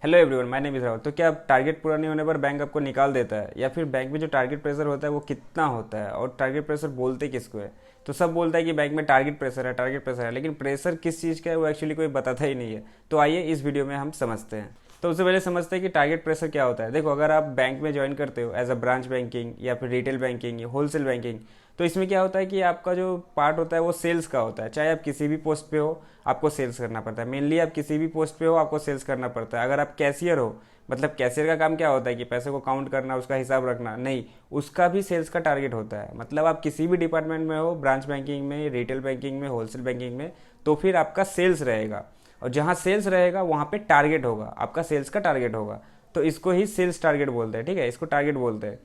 Hello everyone, my name is Rahul. तो क्या target पूरा नहीं होने पर बैंक आपको निकाल देता है, या फिर बैंक में जो टारगेट प्रेशर होता है वो कितना होता है, और टारगेट प्रेशर बोलते किसको है? तो सब बोलता है कि बैंक में टारगेट प्रेशर है, टारगेट प्रेशर है, लेकिन प्रेशर किस चीज़ का है वो एक्चुअली कोई बताता ही नहीं है। तो आइए इस वीडियो में हम समझते हैं। तो उससे पहले समझते हैं कि टारगेट प्रेशर क्या होता है। देखो, अगर आप बैंक में ज्वाइन करते हो एज अ ब्रांच बैंकिंग या फिर रिटेल बैंकिंग या होलसेल बैंकिंग, तो इसमें क्या होता है कि आपका जो पार्ट होता है वो सेल्स का होता है। चाहे आप किसी भी पोस्ट पे हो, आपको सेल्स करना पड़ता है। मेनली आप किसी भी पोस्ट पे हो, आपको सेल्स करना पड़ता है। अगर आप कैशियर हो, मतलब कैशियर का काम क्या होता है कि पैसे को काउंट करना, उसका हिसाब रखना, नहीं, उसका भी सेल्स का टारगेट होता है। मतलब आप किसी भी डिपार्टमेंट में हो, ब्रांच बैंकिंग में, रिटेल बैंकिंग में, होलसेल बैंकिंग में, तो फिर आपका सेल्स रहेगा। और जहाँ सेल्स रहेगा वहाँ पे टारगेट होगा, आपका सेल्स का टारगेट होगा। तो इसको ही सेल्स टारगेट बोलते हैं, ठीक है, इसको टारगेट बोलते हैं।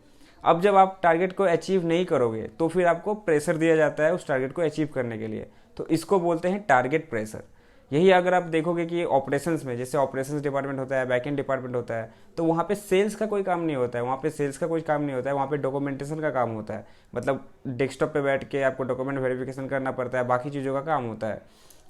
अब जब आप टारगेट को अचीव नहीं करोगे तो फिर आपको प्रेशर दिया जाता है उस टारगेट को अचीव करने के लिए। तो इसको बोलते हैं टारगेट प्रेशर। यही अगर आप देखोगे कि ऑपरेशंस में, जैसे ऑपरेशंस डिपार्टमेंट होता है, बैक एंड डिपार्टमेंट होता है, तो वहाँ पे सेल्स का कोई काम नहीं होता है, वहाँ पे सेल्स का कोई काम नहीं होता है, वहाँ पे डॉक्यूमेंटेशन का काम होता है। मतलब डेस्कटॉप पे बैठ के आपको डॉक्यूमेंट वेरिफिकेशन करना पड़ता है, बाकी चीज़ों का काम होता है।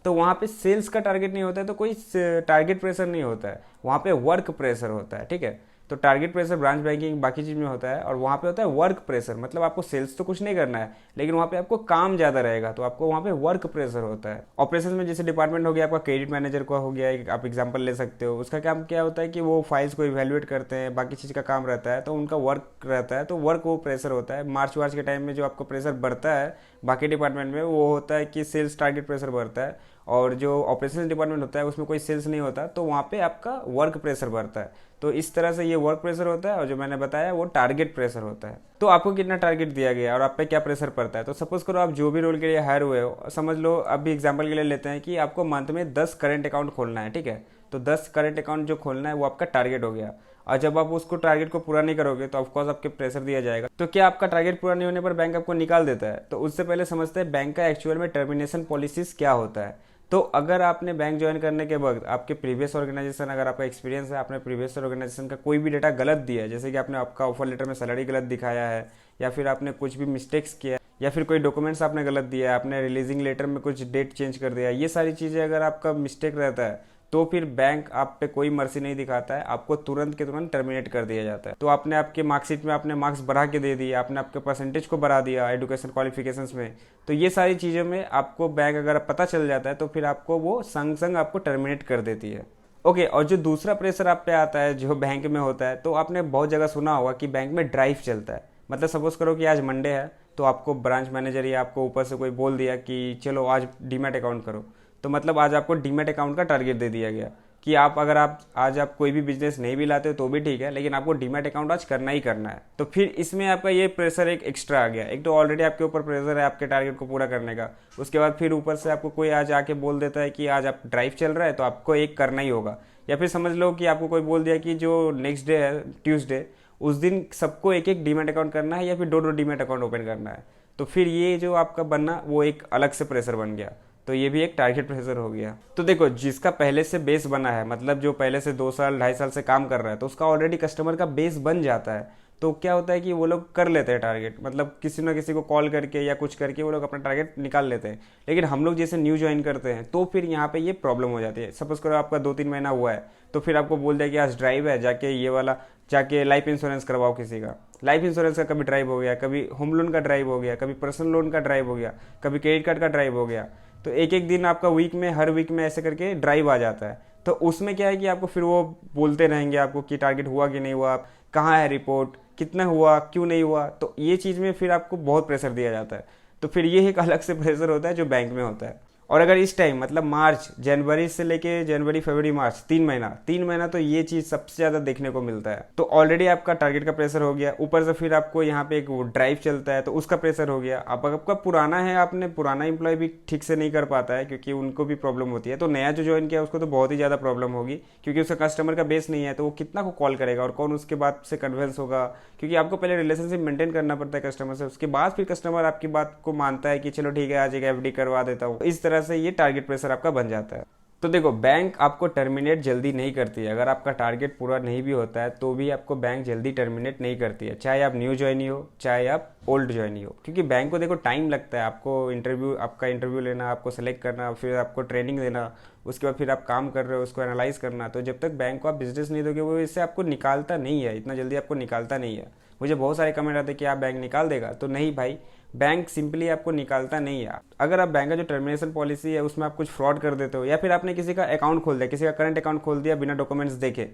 तो वहाँ पे सेल्स का टारगेट नहीं होता है, तो कोई टारगेट प्रेशर नहीं होता है, वहाँ पे वर्क प्रेशर होता है, ठीक है। तो टारगेट प्रेशर ब्रांच बैंकिंग बाकी चीज़ में होता है, और वहाँ पे होता है वर्क प्रेशर। मतलब आपको सेल्स तो कुछ नहीं करना है, लेकिन वहाँ पे आपको काम ज़्यादा रहेगा, तो आपको वहाँ पे वर्क प्रेशर होता है। ऑपरेशन में जैसे डिपार्टमेंट हो गया आपका क्रेडिट मैनेजर का हो गया, आप एग्जाम्पल ले सकते हो। उसका काम क्या होता है कि वो फाइल्स को इवेल्युएट करते हैं, बाकी चीज़ का काम रहता है, तो उनका वर्क रहता है, तो वर्क वो प्रेशर होता है। मार्च वार्च के टाइम में जो आपको प्रेशर बढ़ता है बाकी डिपार्टमेंट में, वो होता है कि सेल्स टारगेट प्रेशर बढ़ता है। और जो ऑपरेशन डिपार्टमेंट होता है उसमें कोई सेल्स नहीं होता, तो वहाँ पे आपका वर्क प्रेशर बढ़ता है। तो इस तरह से ये वर्क प्रेशर होता है, और जो मैंने बताया वो टारगेट प्रेशर होता है। तो आपको कितना टारगेट दिया गया है और आप पे क्या प्रेशर पड़ता है। तो सपोज करो आप जो भी रोल के लिए हायर हुए हो, समझ लो अभी एग्जांपल के लिए लेते हैं कि आपको मंथ में 10 करंट अकाउंट खोलना है, ठीक है। तो 10 करंट अकाउंट जो खोलना है वो आपका टारगेट हो गया। और जब आप उसको टारगेट को पूरा नहीं करोगे तो ऑफकोर्स आपके प्रेशर दिया जाएगा। तो क्या आपका टारगेट पूरा नहीं होने पर बैंक आपको निकाल देता है? तो उससे पहले समझते हैं बैंक का एक्चुअल में टर्मिनेशन पॉलिसीज क्या होता है। तो अगर आपने बैंक ज्वाइन करने के वक्त आपके प्रीवियस ऑर्गेनाइजेशन, अगर आपका एक्सपीरियंस है, आपने प्रीवियस ऑर्गेनाइजेशन का कोई भी डेटा गलत दिया है, जैसे कि आपने आपका ऑफर लेटर में सैलरी गलत दिखाया है, या फिर आपने कुछ भी मिस्टेक्स किया है, या फिर कोई डॉक्यूमेंट्स आपने गलत दिया है, आपने रिलीजिंग लेटर में कुछ डेट चेंज कर दिया है, ये सारी चीज़ें अगर आपका मिस्टेक रहता है, तो फिर बैंक आप पे कोई मर्जी नहीं दिखाता है, आपको तुरंत के तुरंत टर्मिनेट कर दिया जाता है। तो आपने आपके मार्कशीट में आपने मार्क्स बढ़ा के दे दिए, आपने आपके परसेंटेज को बढ़ा दिया एजुकेशन क्वालिफिकेशंस में, तो ये सारी चीज़ों में आपको बैंक अगर पता चल जाता है तो फिर आपको वो संग संग आपको टर्मिनेट कर देती है। ओके, और जो दूसरा प्रेशर आप पे आता है जो बैंक में होता है, तो आपने बहुत जगह सुना होगा कि बैंक में ड्राइव चलता है। मतलब सपोज करो कि आज मंडे है, तो आपको ब्रांच मैनेजर या आपको ऊपर से कोई बोल दिया कि चलो आज डीमैट अकाउंट करो। तो मतलब आज आपको डीमैट अकाउंट का टारगेट दे दिया गया कि आप अगर आप आज आप कोई भी बिजनेस नहीं भी लाते हो तो भी ठीक है, लेकिन आपको डीमैट अकाउंट आज करना ही करना है। तो फिर इसमें आपका ये प्रेशर एक एक्स्ट्रा आ गया। एक तो ऑलरेडी आपके ऊपर प्रेशर है आपके टारगेट को पूरा करने का, उसके बाद फिर ऊपर से आपको कोई आज आके बोल देता है कि आज आप ड्राइव चल रहा है तो आपको एक करना ही होगा। या फिर समझ लो कि आपको कोई बोल दिया कि जो नेक्स्ट डे है ट्यूसडे, उस दिन सबको एक एक डीमैट अकाउंट करना है, या फिर दो दो डीमैट अकाउंट ओपन करना है। तो फिर ये जो आपका बनना वो एक अलग से प्रेशर बन गया। तो ये भी एक टारगेट प्रेशर हो गया। तो देखो, जिसका पहले से बेस बना है, मतलब जो पहले से 2 साल 2.5 साल से काम कर रहा है, तो उसका ऑलरेडी कस्टमर का बेस बन जाता है। तो क्या होता है कि वो लोग कर लेते हैं टारगेट, मतलब किसी ना किसी को कॉल करके या कुछ करके वो लोग अपना टारगेट निकाल लेते हैं। लेकिन हम लोग जैसे न्यू ज्वाइन करते हैं तो फिर यहाँ पे ये प्रॉब्लम हो जाती है। सपोज करो आपका 2-3 महीना हुआ है, तो फिर आपको बोल दिया कि आज ड्राइव है, जाके ये वाला जाके लाइफ इंश्योरेंस करवाओ किसी का। लाइफ इंश्योरेंस का कभी ड्राइव हो गया, कभी होम लोन का ड्राइव हो गया, कभी पर्सनल लोन का ड्राइव हो गया, कभी क्रेडिट कार्ड का ड्राइव हो गया। तो एक एक दिन आपका वीक में, हर वीक में ऐसे करके ड्राइव आ जाता है। तो उसमें क्या है कि आपको फिर वो बोलते रहेंगे आपको कि टारगेट हुआ कि नहीं हुआ, कहाँ है रिपोर्ट, कितना हुआ, क्यों नहीं हुआ। तो ये चीज़ में फिर आपको बहुत प्रेशर दिया जाता है। तो फिर ये एक अलग से प्रेशर होता है जो बैंक में होता है। और अगर इस टाइम मतलब मार्च, जनवरी से लेके जनवरी फरवरी मार्च, 3 महीना तो ये चीज सबसे ज्यादा देखने को मिलता है। तो ऑलरेडी आपका टारगेट का प्रेशर हो गया, ऊपर से फिर आपको यहाँ पे एक ड्राइव चलता है तो उसका प्रेशर हो गया। अब आपका पुराना है, आपने पुराना एम्प्लॉय भी ठीक से नहीं कर पाता है क्योंकि उनको भी प्रॉब्लम होती है। तो नया जो ज्वाइन किया उसको तो बहुत ही ज्यादा प्रॉब्लम होगी, क्योंकि उसका कस्टमर का बेस नहीं है, तो वो कितना को कॉल करेगा और कौन उसके बाद से कन्विंस होगा। क्योंकि आपको पहले रिलेशनशिप मेंटेन करना पड़ता है कस्टमर से, उसके बाद फिर कस्टमर आपकी बात को मानता है कि चलो ठीक है आज एक एफडी करवा देता हूँ। इस तरह से ये टारगेट प्रेशर आपका बन जाता है। तो देखो, बैंक आपको टर्मिनेट जल्दी नहीं करती है। अगर आपका टारगेट पूरा नहीं भी होता है तो भी आपको बैंक जल्दी टर्मिनेट नहीं करती है, चाहे आप न्यू ज्वाइनी हो चाहे आप ओल्ड ज्वाइनी हो। क्योंकि बैंक को देखो टाइम लगता है, आपको इंटरव्यू, आपका इंटरव्यू लेना, आपको सेलेक्ट करना, फिर आपको ट्रेनिंग देना, उसके बाद फिर आप काम कर रहे हो, उसको एनालाइज करना। तो जब तक बैंक को आप बिजनेस नहीं दोगे, वो इससे आपको निकालता नहीं है, इतना जल्दी आपको निकालता नहीं है। मुझे बहुत सारे कमेंट आते हैं कि आप बैंक निकाल देगा, तो नहीं भाई, बैंक सिंपली आपको निकालता नहीं है। अगर आप बैंक का जो टर्मिनेशन पॉलिसी है उसमें आप कुछ फ्रॉड कर देते हो, या फिर आपने किसी का अकाउंट खोल दिया, किसी का करंट अकाउंट खोल दिया बिना डॉक्यूमेंट्स देखे,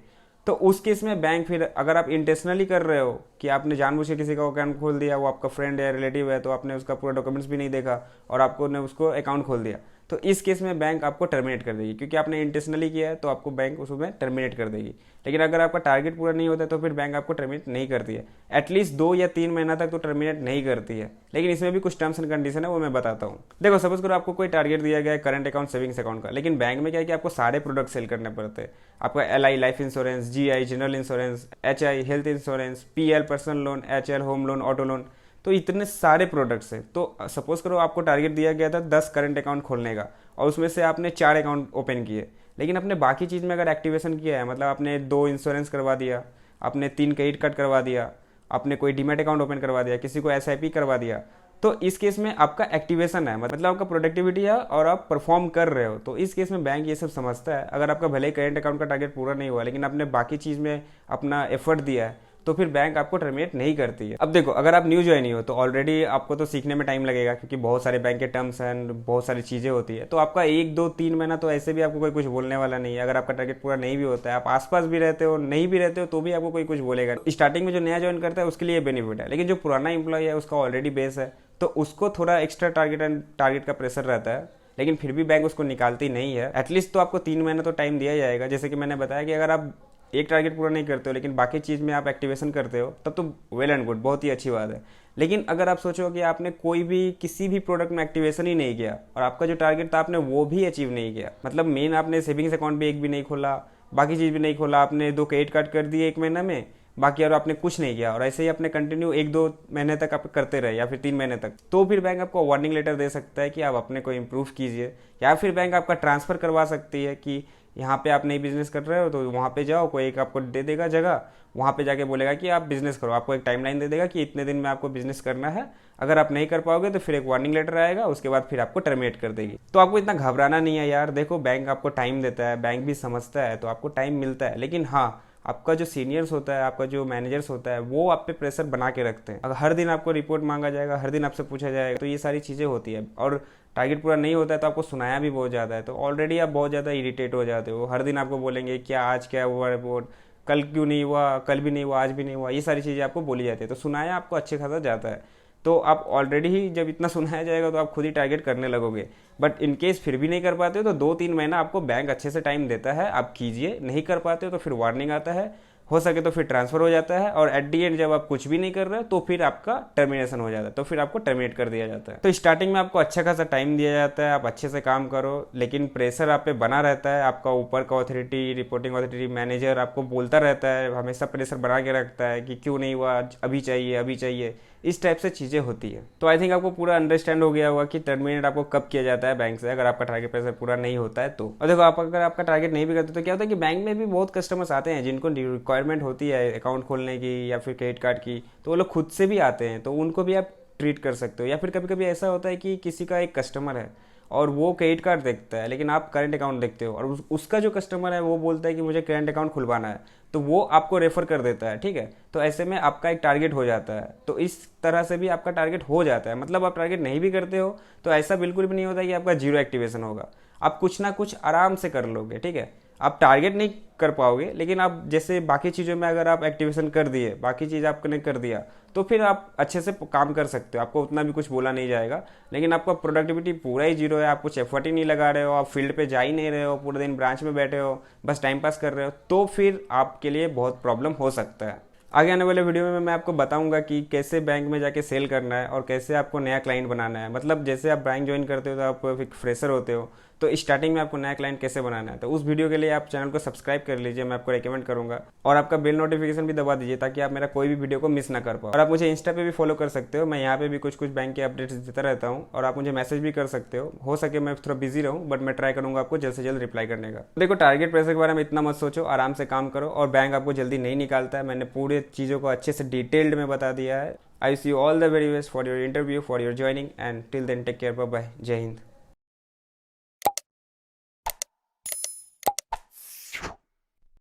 तो उस केस में बैंक फिर, अगर आप इंटेंशनली कर रहे हो कि आपने जानबूझ के किसी का अकाउंट खोल दिया, वो आपका फ्रेंड या रिलेटिव है, तो आपने उसका पूरा डॉक्यूमेंट्स भी नहीं देखा और आपको ने उसको अकाउंट खोल दिया, तो इस केस में बैंक आपको टर्मिनेट कर देगी, क्योंकि आपने इंटेंशनली किया है, तो आपको बैंक उसमें टर्मिनेट कर देगी। लेकिन अगर आपका टारगेट पूरा नहीं होता है तो फिर बैंक आपको टर्मिनेट नहीं करती है, एटलीस्ट 2 या 3 महीना तक तो टर्मिनेट नहीं करती है। लेकिन इसमें भी कुछ टर्म्स एंड कंडीशन है, वो मैं बताता हूँ। देखो, सपोज करो आपको कोई टारगेट दिया गया है करंट अकाउंट, सेविंग्स अकाउंट का, लेकिन बैंक में क्या है कि आपको सारे प्रोडक्ट सेल करने पड़ते हैं। आपका LI life insurance, GI general insurance, HI health insurance, PL personal loan, HL home loan, auto loan, तो इतने सारे प्रोडक्ट्स हैं। तो सपोज करो आपको टारगेट दिया गया था 10 करंट अकाउंट खोलने का, और उसमें से आपने 4 अकाउंट ओपन किए, लेकिन अपने बाकी चीज़ में अगर एक्टिवेशन किया है, मतलब आपने 2 इंश्योरेंस करवा दिया, आपने 3 क्रेडिट कार्ड करवा दिया, आपने कोई डीमैट अकाउंट ओपन करवा दिया, किसी को SIP करवा दिया, तो इस केस में आपका एक्टिवेशन है, मतलब आपका प्रोडक्टिविटी है और आप परफॉर्म कर रहे हो। तो इस केस में बैंक ये सब समझता है। अगर आपका भले ही करेंट अकाउंट का टारगेट पूरा नहीं हुआ, लेकिन आपने बाकी चीज़ में अपना एफर्ट दिया है, तो फिर बैंक आपको टर्मिनेट नहीं करती है। अब देखो, अगर आप न्यू ज्वाइन हो तो ऑलरेडी आपको तो सीखने में टाइम लगेगा, क्योंकि बहुत सारे बैंक के टर्म्स एंड बहुत सारी चीज़ें होती है। तो आपका 1 2 3 महीना तो ऐसे भी आपको कोई कुछ बोलने वाला नहीं है। अगर आपका टारगेट पूरा नहीं भी होता है, आप आसपास भी रहते हो, नहीं भी रहते हो, तो भी आपको कोई कुछ बोलेगा। स्टार्टिंग में जो नया ज्वाइन करता है उसके लिए बेनिफिट है, लेकिन जो पुराना इंप्लॉय है उसका ऑलरेडी बेस है, तो उसको थोड़ा एक्स्ट्रा टारगेट का प्रेशर रहता है। लेकिन फिर भी बैंक उसको निकालती नहीं है। एटलीस्ट तो आपको 3 महीना तो टाइम दिया जाएगा। जैसे कि मैंने बताया कि अगर आप एक टारगेट पूरा नहीं करते हो लेकिन बाकी चीज़ में आप एक्टिवेशन करते हो, तब तो वेल एंड गुड, बहुत ही अच्छी बात है। लेकिन अगर आप सोचो कि आपने कोई भी किसी भी प्रोडक्ट में एक्टिवेशन ही नहीं किया, और आपका जो टारगेट था आपने वो भी अचीव नहीं किया, मतलब मेन आपने सेविंग्स अकाउंट भी एक भी नहीं खोला, बाकी चीज़ भी नहीं खोला, आपने 2 क्रेडिट कार्ड कर दिए 1 महीना में, बाकी और आपने कुछ नहीं किया, और ऐसे ही आपने कंटिन्यू 1 2 महीने तक आप करते रहे, या फिर 3 महीने तक, तो फिर बैंक आपको वार्निंग लेटर दे सकता है कि आप अपने को इम्प्रूव कीजिए। या फिर बैंक आपका ट्रांसफ़र करवा सकती है कि यहाँ पे आप नई बिजनेस कर रहे हो तो वहाँ पे जाओ, कोई एक आपको दे देगा जगह, वहाँ पे जाके बोलेगा कि आप बिजनेस करो, आपको एक टाइमलाइन दे देगा कि इतने दिन में आपको बिजनेस करना है। अगर आप नहीं कर पाओगे तो फिर एक वार्निंग लेटर आएगा, उसके बाद फिर आपको टर्मिनेट कर देगी। तो आपको इतना घबराना नहीं है यार। देखो, बैंक आपको टाइम देता है, बैंक भी समझता है, तो आपको टाइम मिलता है। लेकिन हाँ, आपका जो सीनियर्स होता है, आपका जो मैनेजर्स होता है, वो आप पे प्रेशर बना के रखते हैं। अगर हर दिन आपको रिपोर्ट मांगा जाएगा, हर दिन आपसे पूछा जाएगा, तो ये सारी चीज़ें होती है। और टारगेट पूरा नहीं होता है तो आपको सुनाया भी बहुत ज़्यादा है, तो ऑलरेडी आप बहुत ज़्यादा इरिटेट हो जाते हो। हर दिन आपको बोलेंगे क्या आज क्या हुआ रिपोर्ट, कल क्यों नहीं हुआ, कल भी नहीं हुआ, आज भी नहीं हुआ, ये सारी चीज़ें आपको बोली जाती है। तो सुनाया आपको अच्छे खासा जाता है, तो आप ऑलरेडी ही जब इतना सुनाया जाएगा तो आप खुद ही टारगेट करने लगोगे। बट इन केस फिर भी नहीं कर पाते हो तो 2 3 महीना आपको बैंक अच्छे से टाइम देता है, आप कीजिए। नहीं कर पाते हो तो फिर वार्निंग आता है, हो सके तो फिर ट्रांसफर हो जाता है, और एट दी एंड जब आप कुछ भी नहीं कर रहे हो तो फिर आपका टर्मिनेशन हो जाता है, तो फिर आपको टर्मिनेट कर दिया जाता है। तो स्टार्टिंग में आपको अच्छा खासा टाइम दिया जाता है, आप अच्छे से काम करो, लेकिन प्रेशर आप पे बना रहता है। आपका ऊपर का अथॉरिटी, रिपोर्टिंग अथॉरिटी, मैनेजर आपको बोलता रहता है, हमेशा प्रेशर बना के रखता है कि क्यों नहीं हुआ, अभी चाहिए अभी चाहिए, इस टाइप से चीज़ें होती है। तो आई थिंक आपको पूरा अंडरस्टैंड हो गया होगा कि टर्मिनेट आपको कब किया जाता है बैंक से, अगर आपका टारगेट प्रेशर पूरा नहीं होता है तो। और देखो, आप अगर आपका टारगेट नहीं भी करते तो क्या होता है कि बैंक में भी बहुत कस्टमर्स आते हैं जिनको रिक्वायरमेंट होती है अकाउंट खोलने की या फिर क्रेडिट कार्ड की, तो वो लोग खुद से भी आते हैं, तो उनको भी आप ट्रीट कर सकते हो। या फिर कभी कभी ऐसा होता है कि किसी का एक कस्टमर है और वो क्रेडिट कार्ड देखता है, लेकिन आप करंट अकाउंट देखते हो, और उसका जो कस्टमर है वो बोलता है कि मुझे करंट अकाउंट खुलवाना है, तो वो आपको रेफर कर देता है, ठीक है। तो ऐसे में आपका एक टारगेट हो जाता है। तो इस तरह से भी आपका टारगेट हो जाता है। मतलब आप टारगेट नहीं भी करते हो तो ऐसा बिल्कुल भी नहीं होता कि आपका 0 एक्टिवेशन होगा, आप कुछ ना कुछ आराम से कर लोगे, ठीक है। आप टारगेट नहीं कर पाओगे, लेकिन आप जैसे बाकी चीज़ों में अगर आप एक्टिवेशन कर दिए, बाकी चीज़ आपने कर दिया, तो फिर आप अच्छे से काम कर सकते हो, आपको उतना भी कुछ बोला नहीं जाएगा। लेकिन आपका प्रोडक्टिविटी पूरा ही 0 है, आप कुछ एफर्ट ही नहीं लगा रहे हो, आप फील्ड पे जा ही नहीं रहे हो, पूरे दिन ब्रांच में बैठे हो, बस टाइम पास कर रहे हो, तो फिर आपके लिए बहुत प्रॉब्लम हो सकता है। आगे आने वाले वीडियो में मैं आपको बताऊंगा कि कैसे बैंक में जाके सेल करना है और कैसे आपको नया क्लाइंट बनाना है। मतलब जैसे आप बैंक ज्वाइन करते हो तो आप एक फ्रेशर होते हो, तो स्टार्टिंग में आपको नया क्लाइंट कैसे बनाना है। तो उस वीडियो के लिए आप चैनल को सब्सक्राइब कर लीजिए, मैं आपको रेकमेंड करूंगा, और आपका बेल नोटिफिकेशन भी दबा दीजिए ताकि आप मेरा कोई भी वीडियो को मिस ना कर पाओ। और आप मुझे इंस्टा पे भी फॉलो कर सकते हो, मैं यहाँ पे भी कुछ कुछ बैंक के अपडेट्स देता रहता हूँ, और आप मुझे मैसेज भी कर सकते हो सके मैं थोड़ा बिजी रहूँ, बट मैं ट्राई करूँगा आपको जल्द से जल्द रिप्लाई करने का। देखो, टारगेट प्रेशर के बारे में इतना मत सोचो, आराम से काम करो, और बैंक आपको जल्दी नहीं निकालता है। मैंने पूरे चीज़ों को अच्छे से डिटेल्ड में बता दिया है। I see you all the very best for your interview, for your joining, and till then take care, bye bye, Jai Hind.